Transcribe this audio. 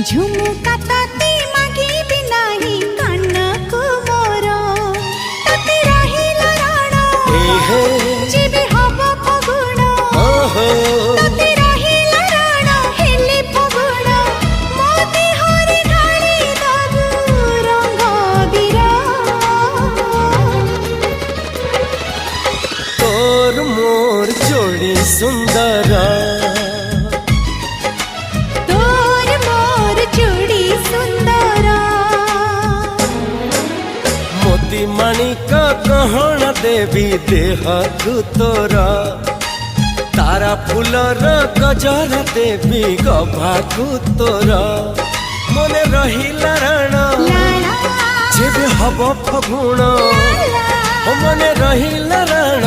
झुमुका तते मागिबि नाही कानकु मोर तते रहिला राण जेबे हब फगुण तते रहिला राण हेले फगुण मोते हरि ढाଳି दबु रंग बिरा तोर मोर जोड़ी सुंदर मोती माणिक गहण देवी देह तोर तारा फूलर गजर देवी गभाकु तोर मने रहिला राण जेबे हब फगुण मने रहिला राण।